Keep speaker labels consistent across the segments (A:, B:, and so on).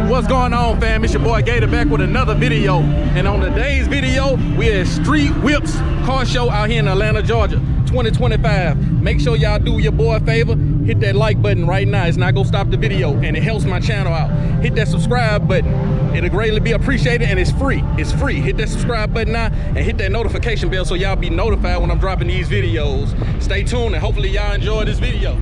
A: What's going on, fam? It's your boy Gator back with another video. And on today's video, we're at Street Whipz car show out here in Atlanta, Georgia, 2025. Make sure y'all do your boy a favor. Hit that like button right now. It's not gonna stop the video and it helps my channel out. Hit that subscribe button. It'll greatly be appreciated and it's free. It's free. Hit that subscribe button now and hit that notification bell so y'all be notified when I'm dropping these videos. Stay tuned and hopefully y'all enjoy this video.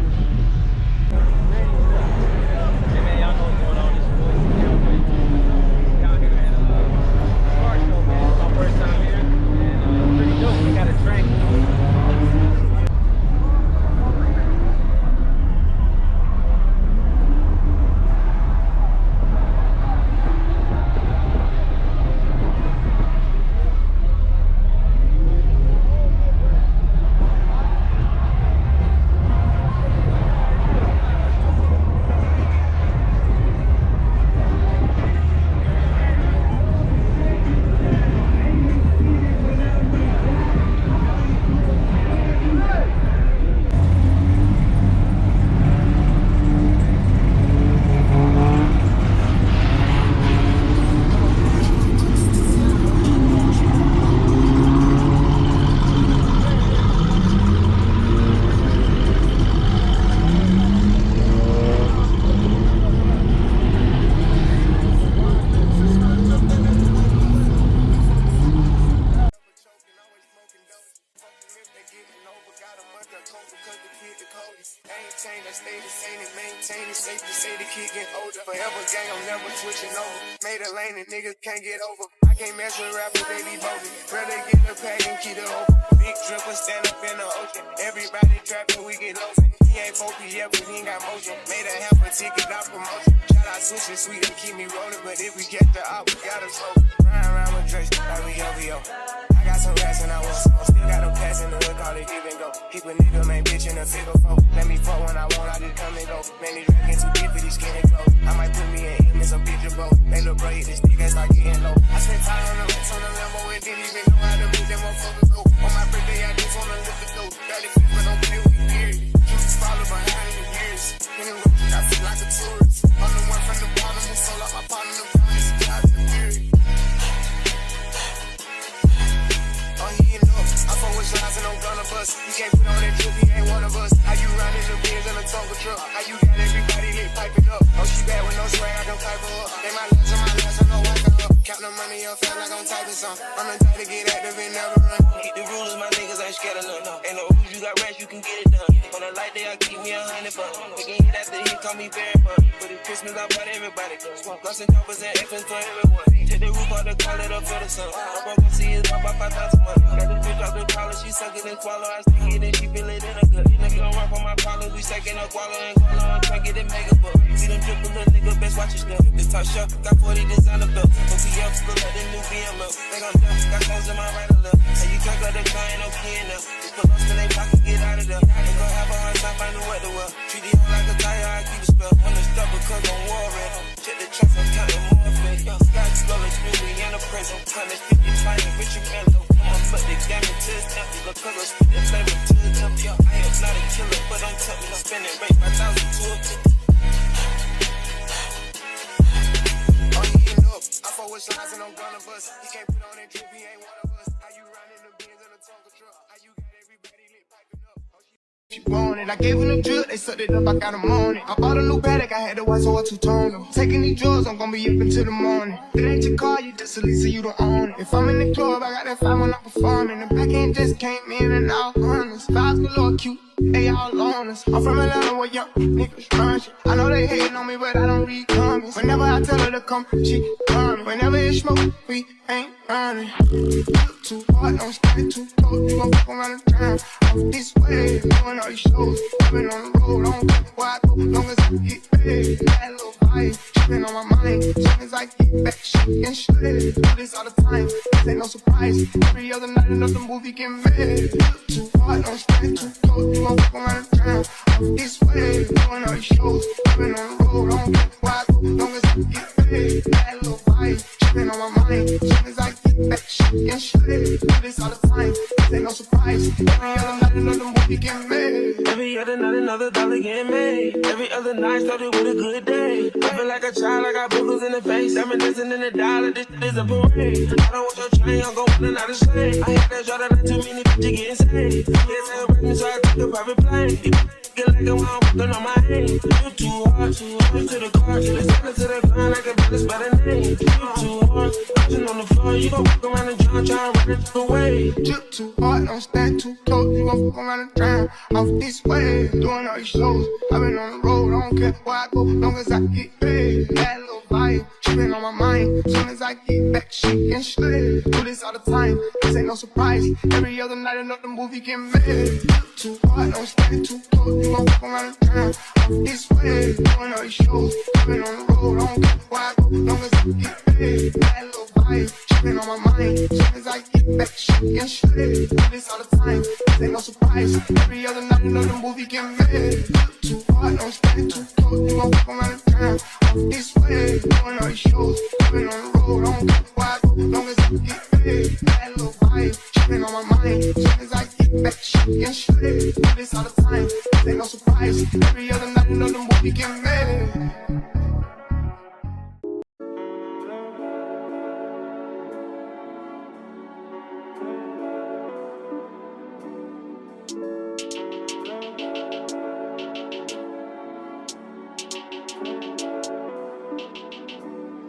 B: Niggas can't get over. I can't mess with rappers, they be bogus. Rather get the pack and keep it open. Big dripper stand up in the ocean. Everybody trapping, we get lotion. He ain't focused yet, but he ain't got motion. Made a half a ticket, not promotion. Shout out Sushi Sweet and keep me rolling. But if we get the op, we gotta slow. Ride around with Drake, like we OVO. I got some rats and I want some. Still got a pass in the hood, call it give and go. Keep a nigga, man, bitch in a figure four. Let me fuck when I want, I just come and go. Man, these rackets too deep for these skinny clothes. I might put me in a picture, bro. They look bro, hit this nigga start getting low. I spent time on the rats on the Lambo and didn't even know how to make them motherfuckers go. On my birthday, I just wanna lift the dough. Barely fit, but don't play with me, period. Keep follow behind in the years. In the road, I feel like a tourist. I'm the one from the bottom who sold out my partner, the promise. God, the period. Oh, he ain't up. I fuck with slides and I'm gonna bust. You can't put on that drip, he ain't one of us. How you riding the Benz in a Tonka truck? How you got everybody lit piping up? Oh, she bad with no swag, I can pipe her up. They my last, I know I can up. Count the money up, feel like I'm typing some. I'm the type to get active and never run. Keep the rules, my niggas ain't scared of none. Ain't no rules, you got rats, you can get it done. On a light day, I keep me 100 bucks. We can hit after he call me very fun. But it's Christmas, I brought everybody. Guns and choppers and infants for everyone. Take the roof off the call it up for the sun. I'm gonna see his pop by 5,000 money. Got this bitch off the collar, she suck it and swallow. I stick it and she feel it in a gut. Nigga gon' rock on my collar, we stacking up guala and guala. I'm trying to get it mega buck. See them drip, little nigga, best watch your stuff. This top shelf, got 40 designer belt. OPF, still like the new BML. They gon' jump, got clothes in my right or left. And you can't go to car, ain't no key in there. Just put lost in they pockets, get out of there. They gon' have a hard time finding what to wear. Treat the hoe like a tire, I keep a spell. On the stuff because I'm worried. Check the tracks, I'm counting more fake. Sky scholars, we in the prison. Ton of 50, trying Richard Mello. I'ma put the game into his empty. Look, cause I spit that flavor to the temp. I am not a killer, but don't tell me. I'm spending rate 5,000 to a 50. Oh, he ain't up. I fuck with slides and I'm gonna bust. He can't put on that drip, he ain't one of us. How you riding the Benz in a Tonka truck? How you got everybody lit piping up? She wanted, I gave him the drip, they sucked it up, I got them on it. I bought a new paddock, I had to watch so I two-toned them. Taking these drugs, I'm gonna be up until the morning. It ain't your car, you just a lease, so you don't own it. If I'm in the club, I got that 5 when I'm performing. The back end just came in and out honest. Vibes galore cute, they all on us. I'm from Atlanta where young niggas run shit. I know they hating on me, but I don't read comments. Whenever I tell her to come, she coming. Whenever it's smoke, we ain't running. Look too hard, don't stay too close. You gon' fuck around the town. Off this way, doing all these shows. I've been on the road, I don't care where I go. Long as I get paid, that little vibe. Trippin' on my mind. Soon as I get back, shit and shit. Do this all the time, this ain't no surprise. Every other night, another movie get made. Look too hard, don't stay too close. You gon' fuck around the town. Off this way, doing all these shows. I've been on the road, I don't care where I go. Long as I get paid, that little vibe. Trippin' on my mind. Soon as I get back, shit and shit. Do this all the time. this ain't no surprise. Every other night another movie getting made.
C: Every other night another dollar getting made. Every other night started with a good day. I feel like a child, I got boogers in the face. I'm dancing in the dollar, this is a parade. I don't want your chain, I'm going out of slave. I had that shot, not too many bitches getting saved. Yes, I rap me, so I took a private plane. Get like I'm walking on my hand. You too hard, you to the car. Let's send it to the ground like a bitch by the name. You too hard, touching on the floor. You gon' walk around and drown, try and run it away.
B: Drip too hard, don't stand too close. You gon' fuck around and drown off this way. Doing all these shows, I've been on the road. I don't care where I go, long as I get paid. That little vibe, she been on my mind. Soon as I get back, she can slay. Do this all the time, this ain't no surprise. Every other night another movie get made. Drip too hard, don't stand too close. You gon' fuck around and drown off this way. Doing all these shows, I've been on the road. I don't care where I go, long as I get paid. That little vibe, she been on my mind. Soon as I get back, she can slay. Do this all the time, this ain't no surprise. Every other night another movie get made. Too hard, don't stand too close. You gon' fuck around and drown off this way. Doing all these shows, I've been on the road. I don't care where I go, long as I get paid. That little vibe, she been on my mind. Soon as I get back, she can slay. Do this all the time, this ain't no surprise. Every other night another movie get made.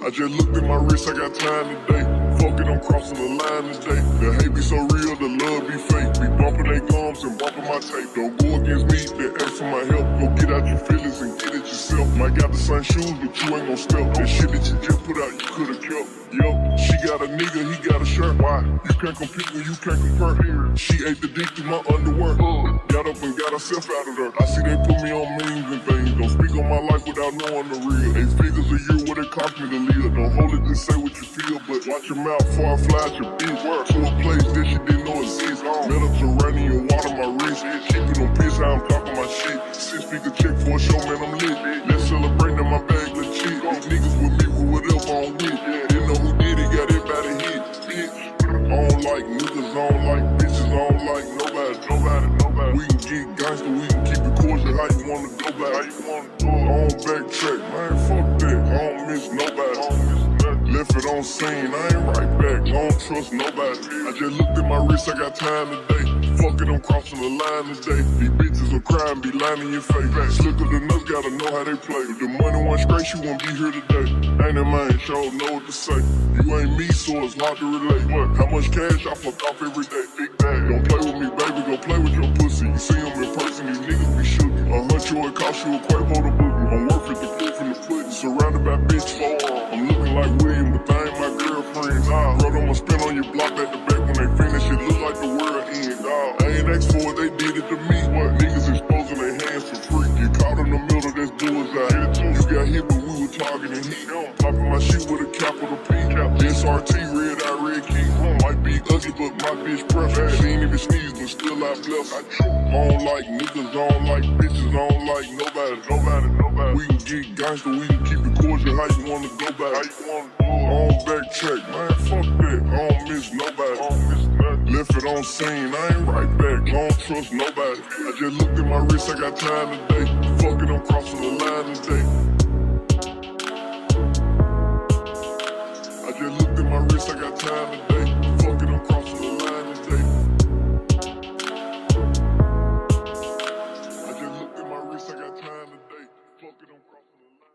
D: I just looked at my wrist, I got time today. Fuck it, I'm crossing the line today. The hate be so real, the love be fake. Be bumping they gums and bumping my tape. Don't go against me, they ask for my help. Go get out your feelings and get it yourself. Might got the same shoes, but you ain't gon' step. That shit that you just put out, you could've kept. Yup, she got a nigga, he got a shirt. Why? You can't compete when you can't compare. She ate the dick through my underwear. Got up and got herself out of there. I see they put me on memes and things. Don't speak on my life without knowing the real. 8 figures a year, what it cost me to live. Don't hold it, just say what you feel. But watch your mouth before I fly at your bitch. To a place that she didn't know exists. Mediterranean water my wrist. Keeping them piss, how I'm talking my shit. 6-figure check for a show, man, I'm lit. Let's celebrate in my bag, legit. These niggas with me with whatever I'm with. Didn't know who did it, got everybody hit. Bitch. I don't like niggas, I don't like bitches, I don't like nobody. We can get gangster, we can keep it cordial. How you wanna go back? How you wanna do it? I don't backtrack, man, fuck that. I don't miss nobody, I don't miss nothing. Left it on scene, I ain't right back. I don't trust nobody. I just looked at my wrist, I got time today. Fuck it, I'm crossing the line today. These bitches will cry and be lying in your face. Slicker than us, gotta know how they play. If the money went straight, you won't be here today. Ain't that man, sure know what to say. You ain't me, so it's hard to relate. What? How much cash I fuck off every day? Big bag. Don't play with me, baby, go play with your pussy. You see them in person, these niggas be shook. $100 it cost you a Quavo to book me. I'm worth it, the proof in the pudding. Surrounded by bitch forearms. I'm looking like William, but they ain't my girlfriends. Bro, I'ma spin on your block at the back when they finish. It look like the world end. I ain't asked for it, they did it to me. What? Niggas exposing their hands for free. Get caught in the middle, that's bullseye. You got hit, but we were targeting heat. Popping my shit with a capital P. SRT, red eye, red key. Might be ugly, but my bitch preference. She ain't even sneeze, but still I bless. I don't like niggas, I don't like bitches, I don't like nobody. We can get gangster, we can keep it cordial. How you wanna go back? How you wanna do it? I don't backtrack, man, fuck that. I don't miss nobody, I don't miss nothing. Left it on scene, I ain't right back. I don't trust nobody. I just looked at my wrist, I got time today. Fuck it, I'm crossing the line today. I just looked at my wrist, I got time today. Fuck it, I'm crossing the line today. I just looked at my wrist, I got time today. Fuck it, I'm crossing the line.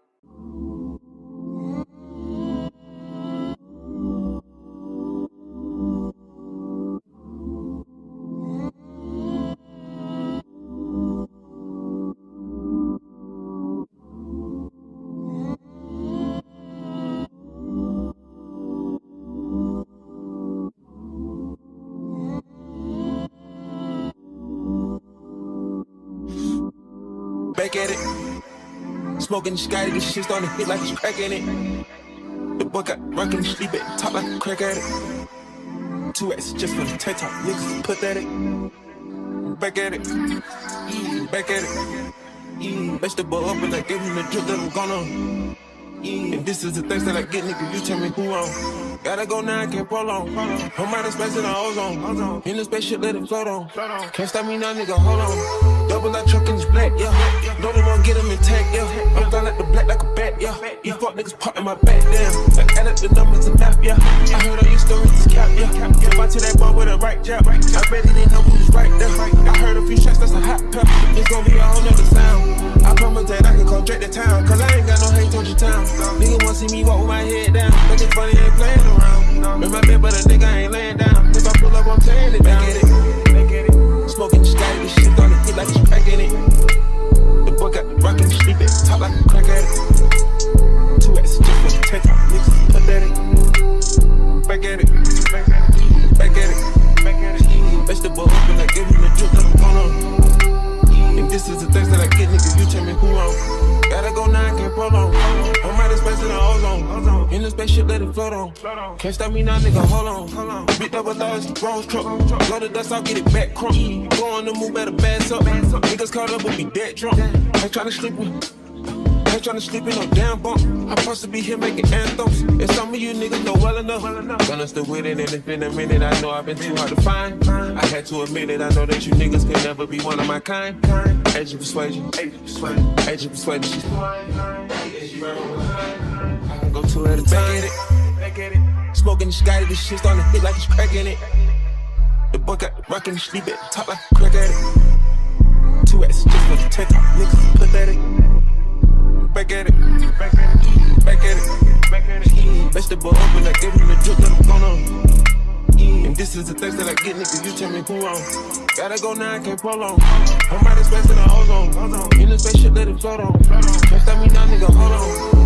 C: Back at it. Smoking Scotty, this shit starting to hit like it's crack in it. The boy got rockin' sleep at top like a crack at it. 2X just for the TikTok niggas put that it. Back at it. Back at it. Bitch the boy up and I gave him the drip that I'm gonna. And this is the things that I get, nigga, you tell me who on. Gotta go now, can't prolong. I'm out of space in the ozone. In the spaceship, let it float on. Can't stop me now, nigga, hold on. Double that truck in this black, yeah. Don't wanna get them intact, yeah. I'm flying like the black like a bat, yeah. You fuck niggas pop in my back, damn. I added the numbers and map, yeah. I heard all your stories, this cap, yeah. Jump out to that bar with a right jab. I bet he didn't know who was right there. I heard a few shots, that's a hot pep. It's gonna be a whole nother sound. I promise that I can come straight to town. Cause I ain't got no hate towards your town. Nigga wanna see me walk with my head down. Think it's funny, I ain't playing around. In my bed, but a nigga ain't laying down. If I pull up, I'm tearing it down. Smoking the sky, this shit on the hit like it's cracking it. The boy got the rock and sleep it, top like a crack at it. 2X just for the 10 top, niggas pathetic. Back at it, back at it, back at it, back at it. Vegetable up and I give him the drip that I'm on. And this is the things that I get, nigga, you tell me who I'm. Gotta go now, can't prolong. I'm out of space in the ozone. In the spaceship, let it float on. Can't stop me now, nigga, hold on. Big double dogs, Rolls truck. Blow the dust, I'll get it back crunk. Go on the move, better bass up. Niggas caught up with me dead drunk. Ain't tryna sleep with. Ain't tryna sleep in no damn bunk. I'm supposed to be here making anthems. And some of you niggas know well enough. Gonna stick with it, and it's been a minute. I know I've been too hard to find. I had to admit it. I know that you niggas can never be one of my kind. Age of persuasion, age of persuasion, age of persuasion. She's I can go two at a time. Back at it. Smoking the sky, this shit starting to hit like it's cracking it. The boy got the rock and sleep at the top like a crack at it. 2X just for the 10 top, niggas pathetic. Back at it, back at it, back at it, back at it. Vegetable up and I give him the drip that I'm on. And this is the things that I get, nigga, you tell me who I'm. Gotta go now, I can't prolong. I'm out of space in the ozone. In the spaceship, let it float on. Can't stop me now, nigga, hold on.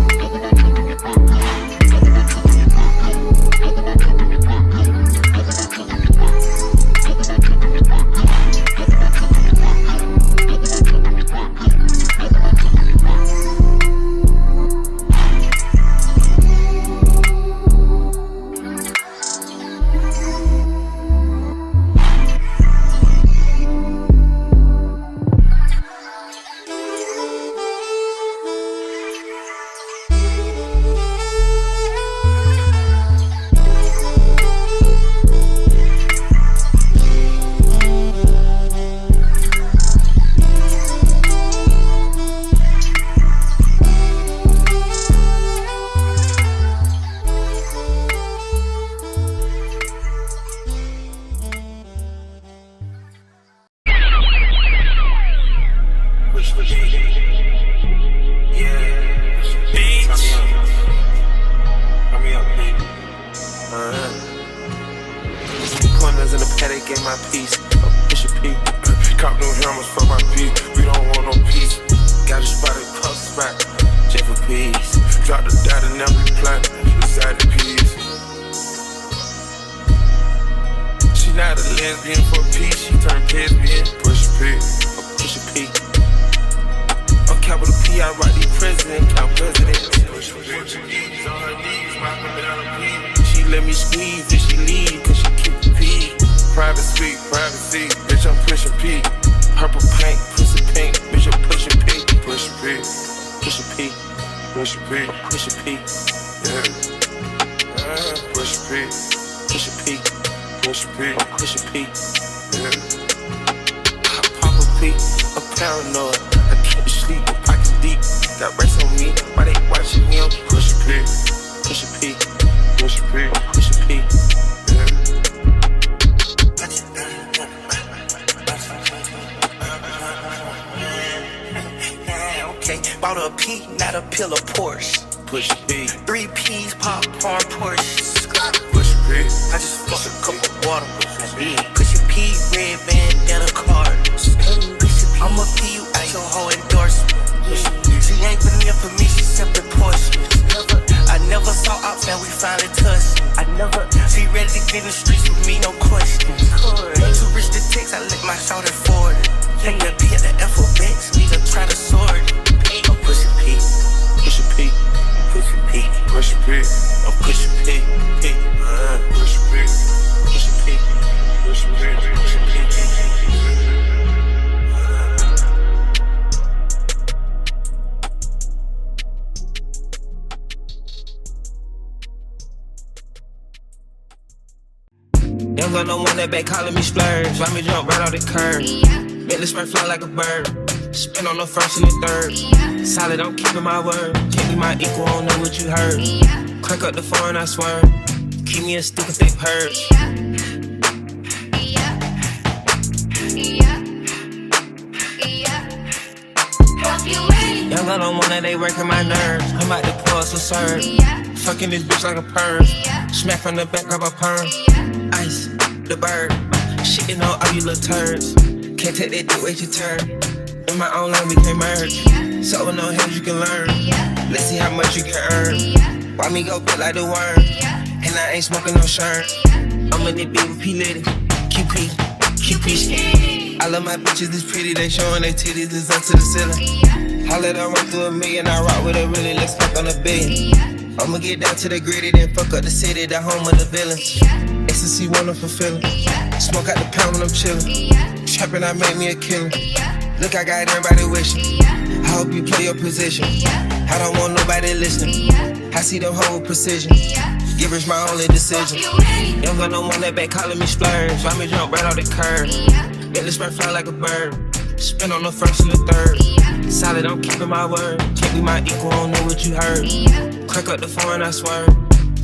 C: got no one that back calling me splurge. Why me jump right off the curb? Make the spread fly like a bird. Spin on the first and the third. Solid, I'm keeping my word. Can't be my equal, I don't know what you heard. Crack up the phone, I swear. Keep me a stick if they purge. Young girl don't wanna, they working my nerves. I'm about to pour some serve. Fucking this bitch like a perm. Smack from the back, grab a perm. Ice, the bird. Shitting on all you little turds. Can't take that dick, wait your turn. In my own lane, we can't merge. So with no hands, you can learn. Let's see how much you can earn. Why me go bit like the worm? And I ain't smoking no shirt. I'm in the beat with P. Litty. QP. I love my bitches, it's pretty. They showing their titties, it's up to the ceiling. I let her run through a million. I rock with her really, let's fuck on a billion. I'ma get down to the gritty, then fuck up the city, the home of the villains. Ecstasy, wonderful feeling. Smoke out the pound when I'm chillin'. Trappin', I made me a killer. Look, I got everybody wishing. I hope you play your position. I don't want nobody listening. I see them whole precision. Givers my only decision. Young girl don't want that back calling me splurge. Why me jump right off the curb? Make the spread fly like a bird. Spin on the first and the third. Solid, I'm keeping my word. Can't be my equal, I don't know what you heard. Crack up the phone, I swear.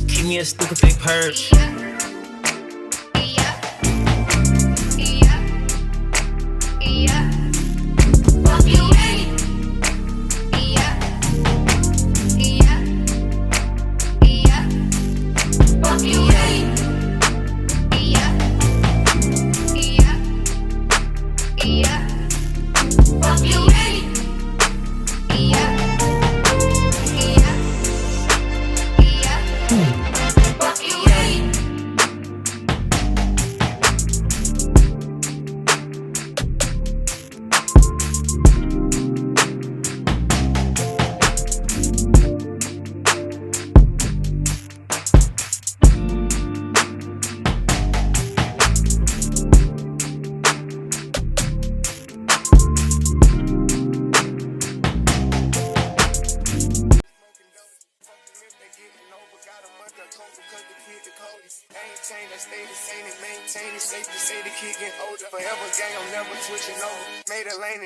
C: Keep me a stick if they purge.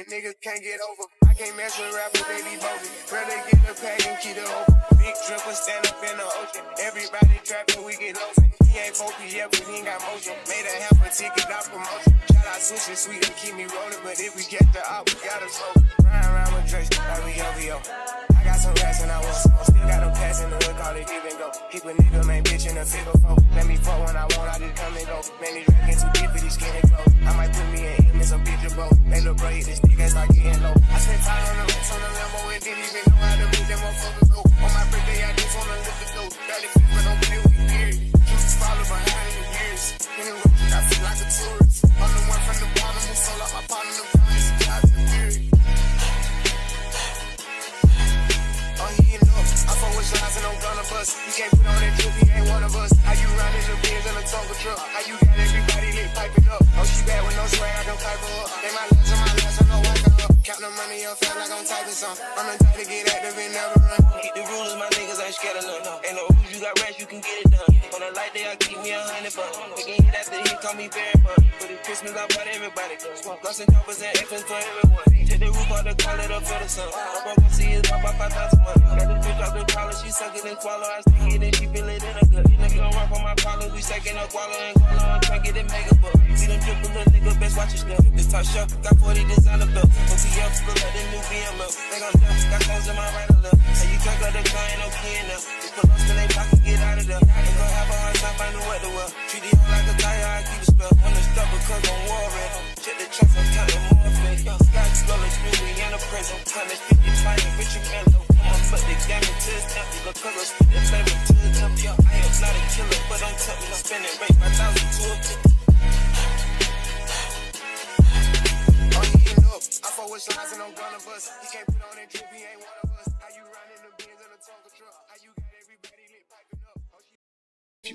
B: Niggas can't get over. I can't mess with rappers, they be bogus. Rather get the pack and keep it over. Big dripper stand up in the ocean. Everybody trapping, we get low. He ain't focused yet, but he ain't got motion. Made a half a ticket, not promotion. Shout out Sushi Sweet and keep me rolling. But if we get the out, we gotta slow. Ride around with Drake, like we OVO. I got some rats and I want some. Still got them pass in the hood, call it give and go. Keep a nigga, man, bitch in a figure four. Let me fuck when I want, I just come and go. Man, these rapping too deep for these skinny clothes. I might put me in him in some picture boat. They look bro, hit this nigga, it's like getting low. I spent time on the rest on the Lambo and didn't even know how to make them motherfuckers go. On my birthday, I just wanna lift the dough. Barely fit, but don't play with me, period. Just follow behind in the years. In the road, I feel like a tourist. I'm the one from the bottom who sold out my partner, the promise. I feel period. Oh, he ain't up. I fuck with slides and I'm gonna bust. You can't put on that drip, he ain't one of us. How you riding the Benz in a Tonka truck? How you got everybody lit piping up? Oh, she bad with no swag, I can pipe her up. They my last and my last, I know I got up. Count the money up, feel like I'm typing some. I'm the type to get active and never run.
C: Keep the rulers, my niggas ain't scared of none. Ain't no rules, you got rats, you can get it done. On a light day, I keep me 100 bucks. We can hit after he call me very fun. For the Christmas, I bought everybody. Lost and choppers and infants for everyone. Take the roof out the car, let her feel the sun. I'm gonna see his pop out 5,000 money. Got this bitch off the collar, she suck it and swallow. I stick it and she feel it in her gut. Nigga don't run from my problems, we stacking up wallow and collar. I'm trying to get it mega book. See them drip, little nigga, best watch your step. This top shelf, got 40 designer belt. OTF, look like the new BML. Think I'm dumb, got clothes in my right or left. And you can't go the car, ain't no key in there. Just put lost in they pocket, get out of there. Ain't gon' have a hard time finding what to wear. Treat the hoe like a tire, I keep it spell. On the stuff because I'm warring. Check the tracks, I'm counting more fake. Sky scholars, really in a prison. Time is 50, flying, Richard Mello. I'ma put the game into his temp. Because I spit the flavor to the temp. I am not a killer, but I'm tempting. I'm spending rate 5,000 to a 50.
B: Oh, he ain't up. I fuck with slides and I'm gonna bust. He can't put on that drip, he ain't one of us. How you riding the Benz in a Tonka truck? How you got everybody lit piping up? Oh, she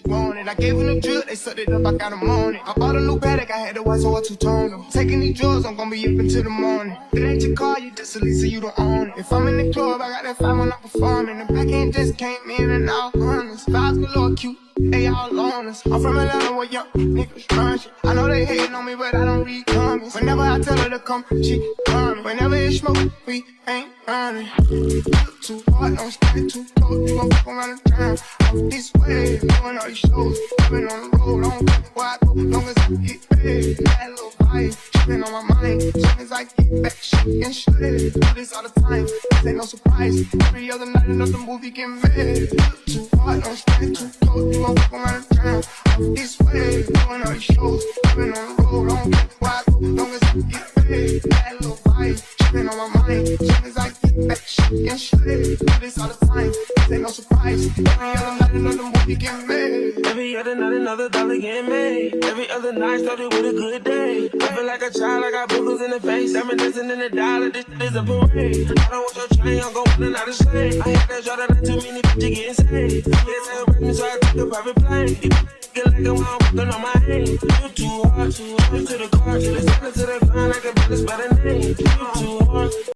B: want it. I gave him the drip, they sucked it up, I got him on it. I bought a new paddock, I had to watch so I two-toned them. Taking these drugs, I'm gonna be up until the morning. It ain't your car, you just a lease, so you don't own it. If I'm in the club, I got that 5 when I'm performing. The back end just came in and out, honest. Vibes galore, cute. they all on us. I'm from Atlanta where young niggas run shit. I know they hating on me, but I don't read comments. Whenever I tell her to come, she coming. Whenever it's smoke, we ain't running. Look too hard, don't stand too close. You gon' fuck around the town. Off this way, doing all these shows. I've been on the road, I don't care where I go. Long as I get paid, that little vibe. She been on my mind. Soon as I get back, she getting shredded. Do this all the time, this ain't no surprise. Every other night, another movie get made. Look too hard, don't stand too close. You gon' fuck around the town. Off this way, doing all these shows. I've been on the road, I don't care where I go. Long as I get paid, that little vibe. She been on my mind. Soon as I get back, she getting shredded. Do this all the time, this ain't no surprise. Every other night, another movie get made.
C: Every other night, another dollar getting made. Every other night started with a good day. I feel like a child, I got boogers in the face. I'm dancing in the dollar, this is a parade. I don't want your chain, I'm going and out of slave. I had that draw that not too many bitches getting saved. Yes, I rap me, so I took a private plane. Get like a wild walking on my hand. You too hard, to the car, to the center, to the ground, like a brother's by the name. You too hard.